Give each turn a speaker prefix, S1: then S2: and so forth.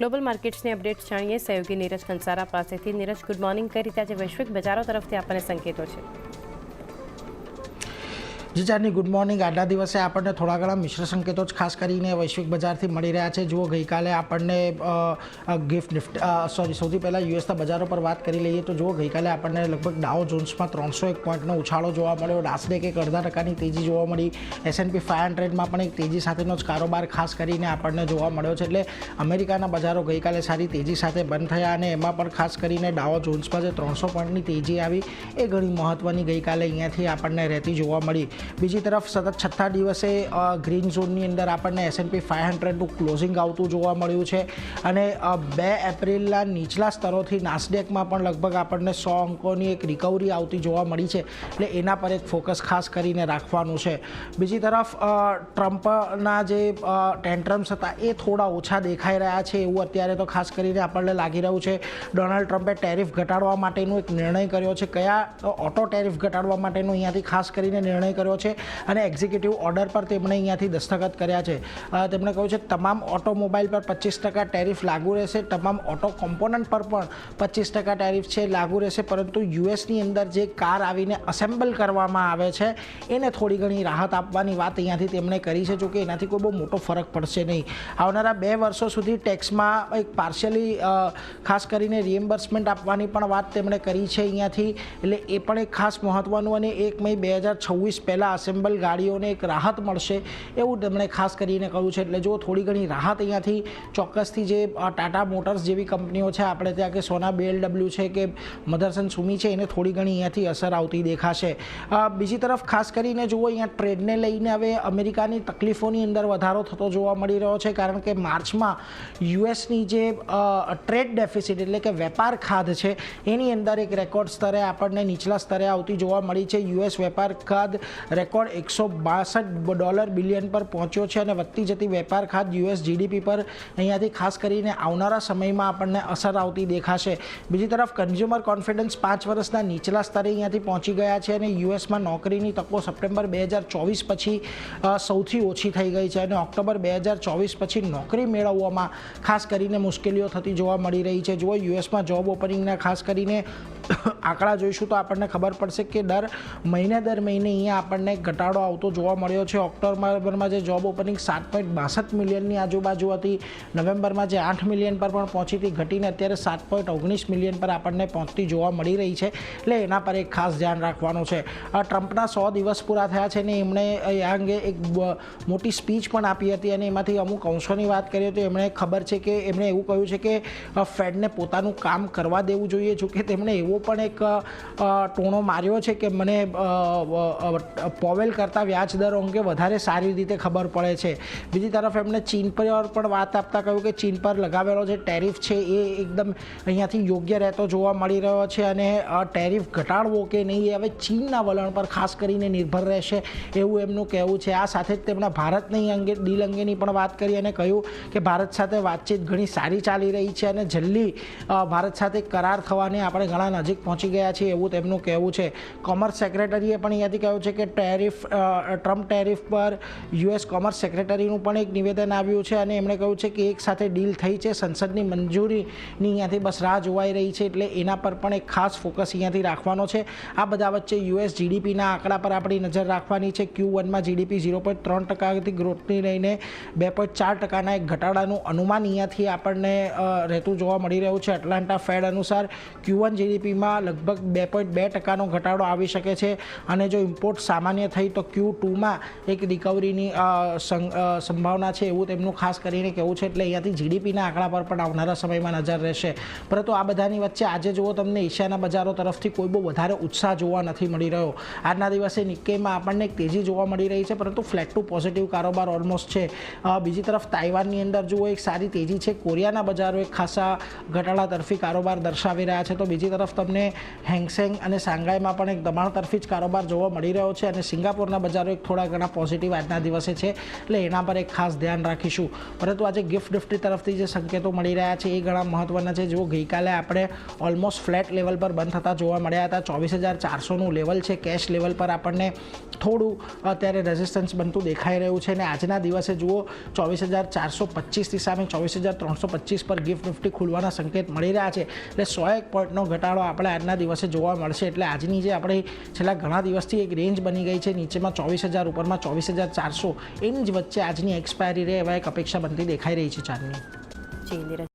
S1: Global માર્કેટ્સની updates જાણીએ સહયોગી નીરજ કંસારા પાસેથી। Neeraj, good morning. કઈ રીતે આજે વૈશ્વિક બજારો તરફથી આપણને સંકેતો છે?
S2: જી ચારની ગુડ મોર્નિંગ। આજના દિવસે આપણને થોડા ઘણા મિશ્ર સંકેતો જ ખાસ કરીને વૈશ્વિક બજારથી મળી રહ્યા છે। જુઓ, ગઈકાલે આપણને સૌથી પહેલાં યુએસના બજારો પર વાત કરી લઈએ તો જુઓ, ગઈકાલે આપણને લગભગ ડાઉ જોન્સમાં 301 પોઈન્ટનો ઉછાળો જોવા મળ્યો, નાસ્ડેક એક 0.5% તેજી જોવા મળી, S&P 500માં પણ એક તેજી સાથેનો જ કારોબાર ખાસ કરીને આપણને જોવા મળ્યો છે। એટલે અમેરિકાના બજારો ગઈકાલે સારી તેજી સાથે બંધ થયા અને એમાં પણ ખાસ કરીને ડાઉ જોન્સમાં જે 300 પોઈન્ટની તેજી આવી એ ઘણી મહત્ત્વની ગઈકાલે અહીંયાથી આપણને રહેતી જોવા મળી। બીજી તરફ સતત છઠ્ઠા દિવસે ગ્રીન ઝોનની અંદર આપણને S&P 500નું ક્લોઝિંગ આવતું જોવા મળ્યું છે અને 2 એપ્રિલના નીચલા સ્તરોથી નાસ્ડેકમાં પણ લગભગ આપણને 100 અંકોની એક રિકવરી આવતી જોવા મળી છે। એટલે એના પર એક ફોકસ ખાસ કરીને રાખવાનું છે। બીજી તરફ ટ્રમ્પના જે ટેન્ટ્રમ્સ હતા એ થોડા ઓછા દેખાઈ રહ્યા છે એવું અત્યારે તો ખાસ કરીને આપણને લાગી રહ્યું છે। ડોનાલ્ડ ટ્રમ્પે ટેરિફ ઘટાડવા માટેનો એક નિર્ણય કર્યો છે। કયા ઓટો ટેરિફ ઘટાડવા માટેનો અહીંયાથી ખાસ કરીને નિર્ણય કર્યો છે અને એક્ઝિક્યુટિવ ઓર્ડર પર તેમણે અહીંયાથી દસ્તખત કર્યા છે। તેમણે કહ્યું છે તમામ ઓટોમોબાઈલ પર 25% ટેરિફ લાગુ રહેશે, તમામ ઓટો કોમ્પોનન્ટ પર પણ 25% ટેરિફ છે લાગુ રહેશે, પરંતુ યુએસની અંદર જે કાર આવીને અસેમ્બલ કરવામાં આવે છે એને થોડી ઘણી રાહત આપવાની વાત અહીંયાથી તેમણે કરી છે। જોકે એનાથી કોઈ બહુ મોટો ફરક પડશે નહીં। આવનારા 2 વર્ષો સુધી ટેક્સમાં એક પાર્શિયલી ખાસ કરીને રિએમ્બર્સમેન્ટ આપવાની પણ વાત તેમણે કરી છે અહીંયાથી। એટલે એ પણ એક ખાસ મહત્ત્વનું અને 1 મે 2026 પહેલાં અસેમ્બલ ગાડીઓને એક રાહત મળશે એવું તેમણે ખાસ કરીને કહ્યું છે। એટલે જો થોડી ઘણી રાહત અહીંયાથી ચોક્કસથી જે ટાટા મોટર્સ જેવી કંપનીઓ છે આપણે ત્યાં કે સોના BMW છે કે મધરસન સુમી છે એને થોડી ઘણી અહીંયાથી અસર આવતી દેખાશે। બીજી તરફ ખાસ કરીને જુઓ, અહીંયા ટ્રેડને લઈને હવે અમેરિકાની તકલીફોની અંદર વધારો થતો જોવા મળી રહ્યો છે, કારણ કે માર્ચમાં યુએસની જે ટ્રેડ ડેફિસિટ એટલે કે વેપાર ખાધ છે એની અંદર એક રેકોર્ડ સ્તરે આપણને નીચલા સ્તરે આવતી જોવા મળી છે। યુએસ વેપાર ખાધ રેકોર્ડ $162 બિલિયન પર પહોંચ્યો છે અને વધતી જતી વેપાર ખાધ યુએસ GDP પર અહીંયાથી ખાસ કરીને આવનારા સમયમાં આપણને અસર આવતી દેખાશે। બીજી તરફ કન્ઝ્યુમર કોન્ફિડન્સ 5 વર્ષના નીચલા સ્તરે અહીંયાથી પહોંચી ગયા છે અને યુએસમાં નોકરીની તકો સપ્ટેમ્બર 2024 પછી સૌથી ઓછી થઈ ગઈ છે અને ઓક્ટોબર 2024 પછી નોકરી મેળવવામાં ખાસ કરીને મુશ્કેલીઓ થતી જોવા મળી રહી છે। જુઓ, યુએસમાં જોબ ઓપનિંગના ખાસ કરીને આંકડા જોઈશું તો આપણને ખબર પડશે કે દર મહિને અહીંયા આપણને ઘટાડો આવતો જોવા મળ્યો છે। ઓક્ટોબરમાં જે જોબ ઓપનિંગ 7.62 મિલિયનની આજુબાજુ હતી, નવેમ્બરમાં જે 8 મિલિયન પર પણ પહોંચી હતી, ઘટીને અત્યારે 7.19 મિલિયન પર આપણને પહોંચતી જોવા મળી રહી છે। એટલે એના પર એક ખાસ ધ્યાન રાખવાનું છે। ટ્રમ્પના 100 દિવસ પૂરા થયા છે ને એમણે આ અંગે એક મોટી સ્પીચ પણ આપી હતી અને એમાંથી અમુક અંશોની વાત કરીએ તો એમણે ખબર છે કે એમણે એવું કહ્યું છે કે ફેડને પોતાનું કામ કરવા દેવું જોઈએ। જોકે તેમણે એવો પણ એક ટોણો માર્યો છે કે મને પોવેલ કરતાં વ્યાજ દરો અંગે વધારે સારી રીતે ખબર પડે છે। બીજી તરફ એમણે ચીન પર પણ વાત આપતા કહ્યું કે ચીન પર લગાવેલો જે ટેરિફ છે એ એકદમ અહીંયાથી યોગ્ય રહેતો જોવા મળી રહ્યો છે અને ટેરિફ ઘટાડવો કે નહીં એ હવે ચીનના વલણ પર ખાસ કરીને નિર્ભર રહેશે એવું એમનું કહેવું છે। આ સાથે જ તેમણે ભારતની ડીલ અંગેની પણ વાત કરી અને કહ્યું કે ભારત સાથે વાતચીત ઘણી સારી ચાલી રહી છે અને જલ્દી ભારત સાથે કરાર થવાની આપણે ઘણા નજીક પહોંચી ગયા છીએ એવું તેમનું કહેવું છે। કોમર્સ સેક્રેટરીએ પણ અહીંયાથી કહ્યું છે કે ટ્રમ્પ ટેરિફ પર યુએસ કોમર્સ સેક્રેટરીનું પણ એક નિવેદન આવ્યું છે અને એમણે કહ્યું છે કે એક સાથે ડીલ થઈ છે, સંસદની મંજૂરીની અહીંયાથી બસ રાહ જોવાઈ રહી છે, એટલે એના પર પણ એક ખાસ ફોકસ અહીંયાથી રાખવાનો છે। આ બધા વચ્ચે યુએસ GDPના આંકડા પર આપણી નજર રાખવાની છે। Q1માં GDP 0.3% ગ્રોથની લઈને 2.4%ના એક ઘટાડાનું અનુમાન અહીંયાથી આપણને રહેતું જોવા મળી રહ્યું છે। એટલાન્ટા ફેડ અનુસાર Q1 GDPમાં લગભગ 2.2%નો ઘટાડો આવી શકે છે અને જો ઇમ્પોર્ટ સામાન્ય થઈ તો Q2માં એક રિકવરીની સંભાવના છે એવું તેમનું ખાસ કરીને કહેવું છે। એટલે અહીંયાથી GDPના આંકડા પર પણ આવનારા સમયમાં નજર રહેશે। પરંતુ આ બધાની વચ્ચે આજે જુઓ, તમને એશિયાના બજારો તરફથી કોઈ બહુ વધારે ઉત્સાહ જોવા નથી મળી રહ્યો। આજના દિવસે નિક્કેઈમાં આપણને એક તેજી જોવા મળી રહી છે, પરંતુ ફ્લેટ ટુ પોઝિટિવ કારોબાર ઓલમોસ્ટ છે। બીજી તરફ તાઇવાનની અંદર જુઓ એક સારી તેજી છે, કોરિયાના બજારો એક ખાસા ઘટાડા તરફી કારોબાર દર્શાવી રહ્યા છે। તો બીજી તરફ તમને હેંગસેંગ અને શાંઘાઈમાં પણ એક દબાણ તરફી જ કારોબાર જોવા મળી રહ્યો છે અને સિંગાપોરના બજારો એક થોડા ઘણા પોઝિટિવ આજના દિવસે છે, એટલે એના પર એક ખાસ ધ્યાન રાખીશું. પરંતુ આજે ગિફ્ટ નિફ્ટી તરફથી જે સંકેતો મળી રહ્યા છે એ ઘણા મહત્વના છે. જો ગઈકાલે આપણે ઓલમોસ્ટ ફ્લેટ લેવલ પર બંધ થતા જોવા મળ્યા હતા. 24,400નું લેવલ છે. કેશ લેવલ પર આપણને થોડું અત્યારે રેઝિસ્ટન્સ બનતું દેખાઈ રહ્યું છે અને આજના દિવસે જુઓ 24,425ની સામે 24,325 પર ગિફ્ટ નિફ્ટી ખુલવાના સંકેત મળી રહ્યા છે, એટલે 101 પોઈન્ટનો ઘટાડો આપણે આજના દિવસે જોવા મળશે. એટલે આજની જે આપણે છેલ્લા ઘણા દિવસથી એક રેન્જ બની ગઈ છે, નીચેમાં 24,000 ઉપરમાં 24,400, એની જ વચ્ચે આજની એક્સપાયરી રહે એવા એક અપેક્ષા બનતી દેખાઈ રહી છે ચારની.
S1: જી નીરજ.